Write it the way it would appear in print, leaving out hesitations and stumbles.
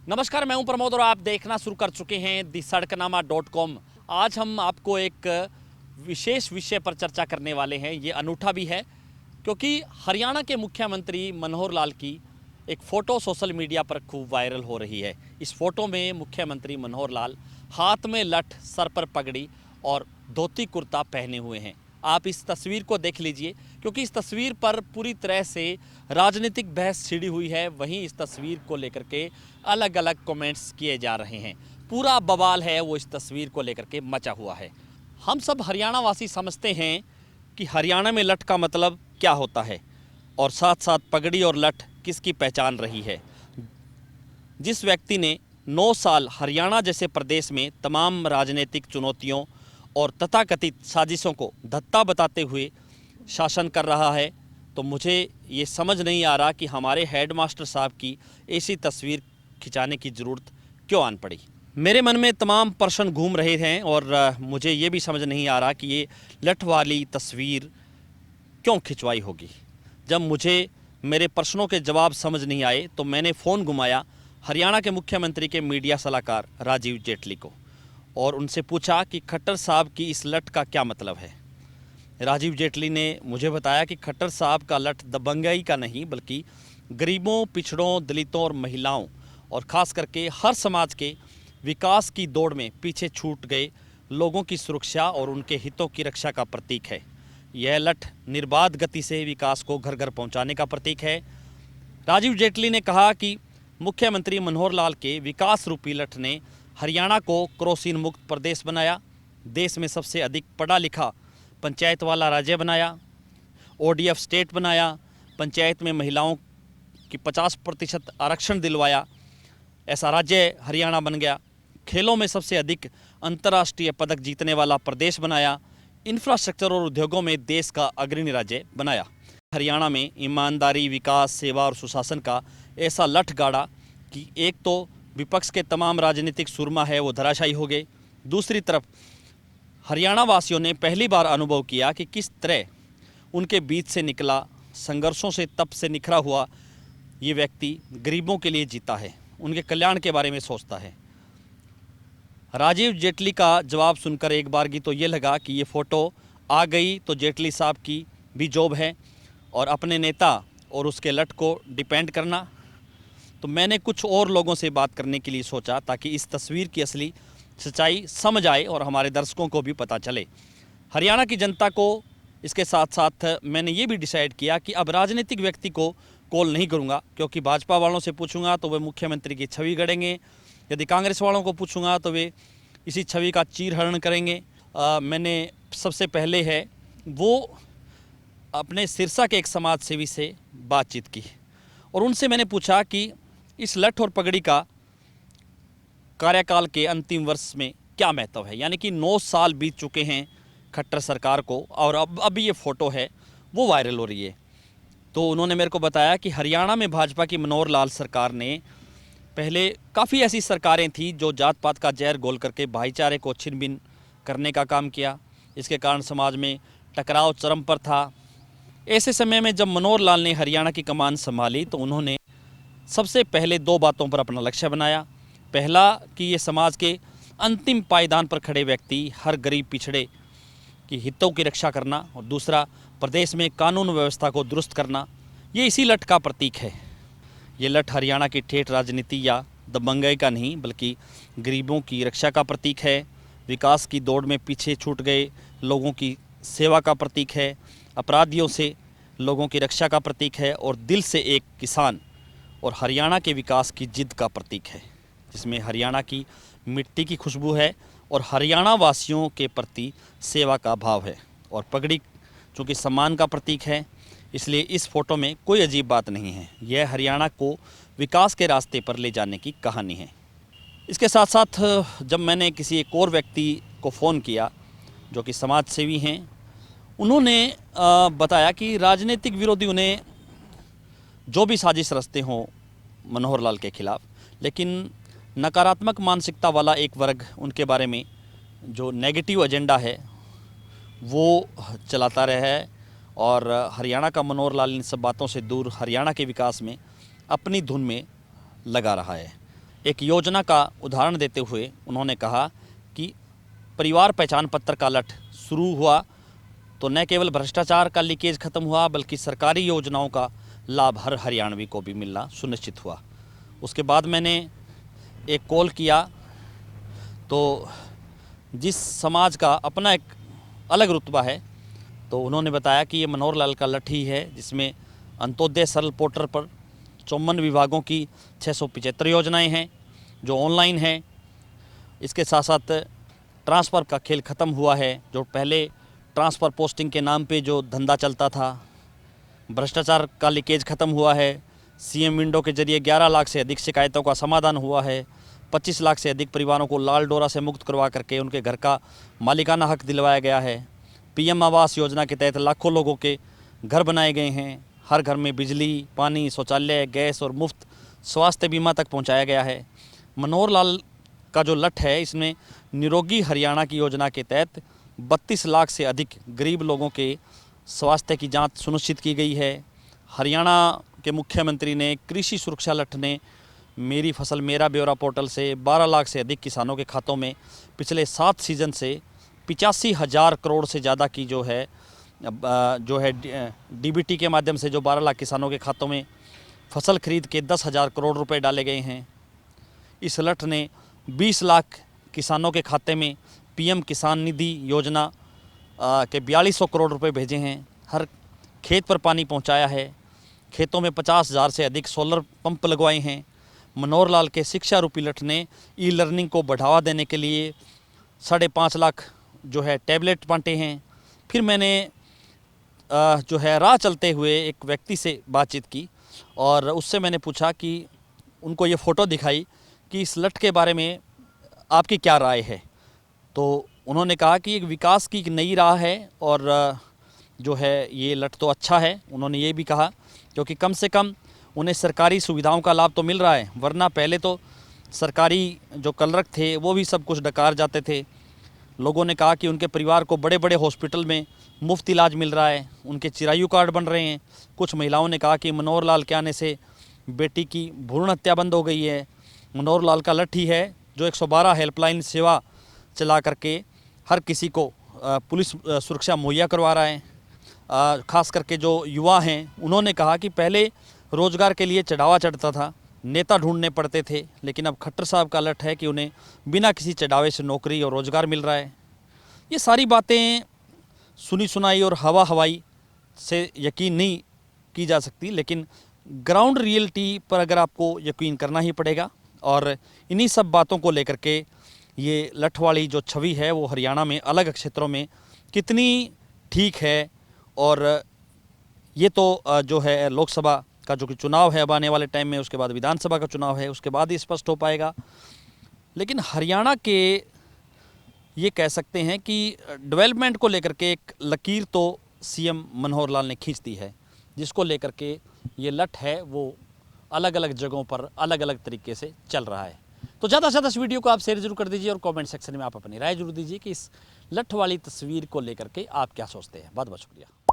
नमस्कार, मैं हूं प्रमोद और आप देखना शुरू कर चुके हैं दी-सड़कनामा.com। आज हम आपको एक विशेष विषय पर चर्चा करने वाले हैं। ये अनूठा भी है क्योंकि हरियाणा के मुख्यमंत्री मनोहर लाल की एक फ़ोटो सोशल मीडिया पर खूब वायरल हो रही है। इस फोटो में मुख्यमंत्री मनोहर लाल हाथ में लठ, सर पर पगड़ी और धोती कुर्ता पहने हुए हैं। आप इस तस्वीर को देख लीजिए क्योंकि इस तस्वीर पर पूरी तरह से राजनीतिक बहस छिड़ी हुई है। वहीं इस तस्वीर को लेकर के अलग अलग कमेंट्स किए जा रहे हैं। पूरा बवाल है वो इस तस्वीर को लेकर के मचा हुआ है। हम सब हरियाणा वासी समझते हैं कि हरियाणा में लठ का मतलब क्या होता है और साथ साथ पगड़ी और लठ किसकी पहचान रही है। जिस व्यक्ति ने 9 साल हरियाणा जैसे प्रदेश में तमाम राजनीतिक चुनौतियों और तथाकथित साजिशों को धत्ता बताते हुए शासन कर रहा है, तो मुझे ये समझ नहीं आ रहा कि हमारे हेडमास्टर साहब की ऐसी तस्वीर खिंचाने की ज़रूरत क्यों आन पड़ी। मेरे मन में तमाम प्रश्न घूम रहे हैं और मुझे ये भी समझ नहीं आ रहा कि ये लठ वाली तस्वीर क्यों खिंचवाई होगी। जब मुझे मेरे प्रश्नों के जवाब समझ नहीं आए तो मैंने फ़ोन घुमाया हरियाणा के मुख्यमंत्री के मीडिया सलाहकार राजीव जेटली को और उनसे पूछा कि खट्टर साहब की इस लठ का क्या मतलब है। राजीव जेटली ने मुझे बताया कि खट्टर साहब का लठ दबंगई का नहीं बल्कि गरीबों, पिछड़ों, दलितों और महिलाओं और ख़ास करके हर समाज के विकास की दौड़ में पीछे छूट गए लोगों की सुरक्षा और उनके हितों की रक्षा का प्रतीक है। यह लठ निर्बाध गति से विकास को घर घर पहुंचाने का प्रतीक है। राजीव जेटली ने कहा कि मुख्यमंत्री मनोहर लाल के विकास रूपी लठ ने हरियाणा को क्रोसिन मुक्त प्रदेश बनाया, देश में सबसे अधिक पढ़ा लिखा पंचायत वाला राज्य बनाया, ओडीएफ स्टेट बनाया, पंचायत में महिलाओं की 50% आरक्षण दिलवाया, ऐसा राज्य हरियाणा बन गया। खेलों में सबसे अधिक अंतर्राष्ट्रीय पदक जीतने वाला प्रदेश बनाया, इंफ्रास्ट्रक्चर और उद्योगों में देश का अग्रणी राज्य बनाया। हरियाणा में ईमानदारी, विकास, सेवा और सुशासन का ऐसा लठ गाड़ा कि एक तो विपक्ष के तमाम राजनीतिक सुरमा है वो धराशायी हो गए, दूसरी तरफ हरियाणा वासियों ने पहली बार अनुभव किया कि किस तरह उनके बीच से निकला, संघर्षों से तप से निखरा हुआ ये व्यक्ति गरीबों के लिए जीता है, उनके कल्याण के बारे में सोचता है। राजीव जेटली का जवाब सुनकर एक बारगी तो ये लगा कि ये फ़ोटो आ गई तो जेटली साहब की भी जॉब है और अपने नेता और उसके लठ को डिपेंड करना। तो मैंने कुछ और लोगों से बात करने के लिए सोचा ताकि इस तस्वीर की असली सच्चाई समझ आए और हमारे दर्शकों को भी पता चले। हरियाणा की जनता को इसके साथ साथ मैंने ये भी डिसाइड किया कि अब राजनीतिक व्यक्ति को कॉल नहीं करूँगा क्योंकि भाजपा वालों से पूछूंगा तो वे मुख्यमंत्री की छवि गढ़ेंगे, यदि कांग्रेस वालों को पूछूंगा तो वे इसी छवि का चीरहरण करेंगे। मैंने सबसे पहले है वो अपने सिरसा के एक समाज सेवी से बातचीत की और उनसे मैंने पूछा कि इस लठ और पगड़ी का कार्यकाल के अंतिम वर्ष में क्या महत्व है। यानी कि 9 साल बीत चुके हैं खट्टर सरकार को और अब ये फ़ोटो है वो वायरल हो रही है। तो उन्होंने मेरे को बताया कि हरियाणा में भाजपा की मनोहर लाल सरकार ने पहले काफ़ी ऐसी सरकारें थी जो जात पात का जहर घोल करके भाईचारे को छिन भिन करने का काम किया। इसके कारण समाज में टकराव चरम पर था। ऐसे समय में जब मनोहर लाल ने हरियाणा की कमान संभाली तो उन्होंने सबसे पहले 2 बातों पर अपना लक्ष्य बनाया। पहला कि ये समाज के अंतिम पायदान पर खड़े व्यक्ति, हर गरीब पिछड़े की हितों की रक्षा करना और दूसरा प्रदेश में कानून व्यवस्था को दुरुस्त करना। ये इसी लठ का प्रतीक है। ये लठ हरियाणा की ठेठ राजनीति या दबंगई का नहीं बल्कि गरीबों की रक्षा का प्रतीक है, विकास की दौड़ में पीछे छूट गए लोगों की सेवा का प्रतीक है, अपराधियों से लोगों की रक्षा का प्रतीक है और दिल से एक किसान और हरियाणा के विकास की जिद का प्रतीक है, जिसमें हरियाणा की मिट्टी की खुशबू है और हरियाणा वासियों के प्रति सेवा का भाव है। और पगड़ी चूँकि सम्मान का प्रतीक है इसलिए इस फ़ोटो में कोई अजीब बात नहीं है। यह हरियाणा को विकास के रास्ते पर ले जाने की कहानी है। इसके साथ साथ जब मैंने किसी एक और व्यक्ति को फ़ोन किया जो कि समाज सेवी हैं, उन्होंने बताया कि राजनीतिक विरोधी उन्हें जो भी साजिश रचते हों मनोहर लाल के खिलाफ, लेकिन नकारात्मक मानसिकता वाला एक वर्ग उनके बारे में जो नेगेटिव एजेंडा है वो चलाता रहा है और हरियाणा का मनोहर लाल इन सब बातों से दूर हरियाणा के विकास में अपनी धुन में लगा रहा है। एक योजना का उदाहरण देते हुए उन्होंने कहा कि परिवार पहचान पत्र का लठ शुरू हुआ तो न केवल भ्रष्टाचार का लीकेज खत्म हुआ बल्कि सरकारी योजनाओं का लाभ हर हरियाणवी को भी मिलना सुनिश्चित हुआ। उसके बाद मैंने एक कॉल किया तो जिस समाज का अपना एक अलग रुतबा है तो उन्होंने बताया कि ये मनोहर लाल का लठ ही है जिसमें अंत्योदय सरल पोर्टल पर 54 विभागों की 675 योजनाएं हैं जो ऑनलाइन हैं। इसके साथ साथ ट्रांसफ़र का खेल ख़त्म हुआ है। जो पहले ट्रांसफ़र पोस्टिंग के नाम पे जो धंधा चलता था, भ्रष्टाचार का लीकेज ख़त्म हुआ है। सीएम विंडो के जरिए 11 लाख से अधिक शिकायतों का समाधान हुआ है। 25 लाख से अधिक परिवारों को लाल डोरा से मुक्त करवा करके उनके घर का मालिकाना हक दिलवाया गया है। पीएम आवास योजना के तहत लाखों लोगों के घर बनाए गए हैं। हर घर में बिजली, पानी, शौचालय, गैस और मुफ्त स्वास्थ्य बीमा तक पहुंचाया गया है। मनोहर लाल का जो लठ है इसमें निरोगी हरियाणा की योजना के तहत 32 लाख से अधिक गरीब लोगों के स्वास्थ्य की जांच सुनिश्चित की गई है। हरियाणा के मुख्यमंत्री ने कृषि सुरक्षा लठ ने मेरी फसल मेरा ब्यौरा पोर्टल से 12 लाख से अधिक किसानों के खातों में पिछले 7 सीज़न से 85,000 करोड़ से ज़्यादा की जो है डीबीटी के माध्यम से जो 12 लाख किसानों के खातों में फसल खरीद के 10,000 करोड़ रुपए डाले गए हैं। इस लठ ने 20 लाख किसानों के खाते में पीएम किसान निधि योजना के 4200 करोड़ रुपए भेजे हैं। हर खेत पर पानी पहुंचाया है। खेतों में 50,000 से अधिक सोलर पंप लगवाए हैं। मनोहर लाल के शिक्षा रूपी लठ ने ई लर्निंग को बढ़ावा देने के लिए 5.5 लाख जो है टैबलेट बांटे हैं। फिर मैंने जो है राह चलते हुए एक व्यक्ति से बातचीत की और उससे मैंने पूछा कि उनको ये फ़ोटो दिखाई कि इस लठ के बारे में आपकी क्या राय है। तो उन्होंने कहा कि एक विकास की एक नई राह है और जो है ये लठ तो अच्छा है। उन्होंने ये भी कहा क्योंकि कम से कम उन्हें सरकारी सुविधाओं का लाभ तो मिल रहा है, वरना पहले तो सरकारी जो क्लर्क थे वो भी सब कुछ डकार जाते थे। लोगों ने कहा कि उनके परिवार को बड़े बड़े हॉस्पिटल में मुफ्त इलाज मिल रहा है, उनके चिरायु कार्ड बन रहे हैं। कुछ महिलाओं ने कहा कि मनोहर लाल के आने से बेटी की भ्रूण हत्या बंद हो गई है। मनोहर लाल का लठ ही है जो 112 हेल्पलाइन सेवा चला करके हर किसी को पुलिस सुरक्षा मुहैया करवा रहा है। ख़ास करके जो युवा हैं उन्होंने कहा कि पहले रोज़गार के लिए चढ़ावा चढ़ता था, नेता ढूंढने पड़ते थे, लेकिन अब खट्टर साहब का लठ है कि उन्हें बिना किसी चढ़ावे से नौकरी और रोज़गार मिल रहा है। ये सारी बातें सुनी सुनाई और हवा हवाई से यकीन नहीं की जा सकती, लेकिन ग्राउंड रियलिटी पर अगर आपको यकीन करना ही पड़ेगा। और इन्हीं सब बातों को लेकर के ये लठ वाली जो छवि है वो हरियाणा में अलग क्षेत्रों में कितनी ठीक है। और ये तो जो है लोकसभा का जो कि चुनाव है अब आने वाले टाइम में, उसके बाद विधानसभा का चुनाव है, उसके बाद ही स्पष्ट हो पाएगा। लेकिन हरियाणा के ये कह सकते हैं कि डेवलपमेंट को लेकर के एक लकीर तो सीएम मनोहर लाल ने खींच दी है, जिसको लेकर के ये लठ है वो अलग अलग जगहों पर अलग अलग तरीके से चल रहा है। तो ज़्यादा से ज़्यादा इस वीडियो को आप शेयर जरूर कर दीजिए और कमेंट सेक्शन में आप अपनी राय जरूर दीजिए कि इस लठ वाली तस्वीर को लेकर के आप क्या सोचते हैं। बहुत बहुत शुक्रिया।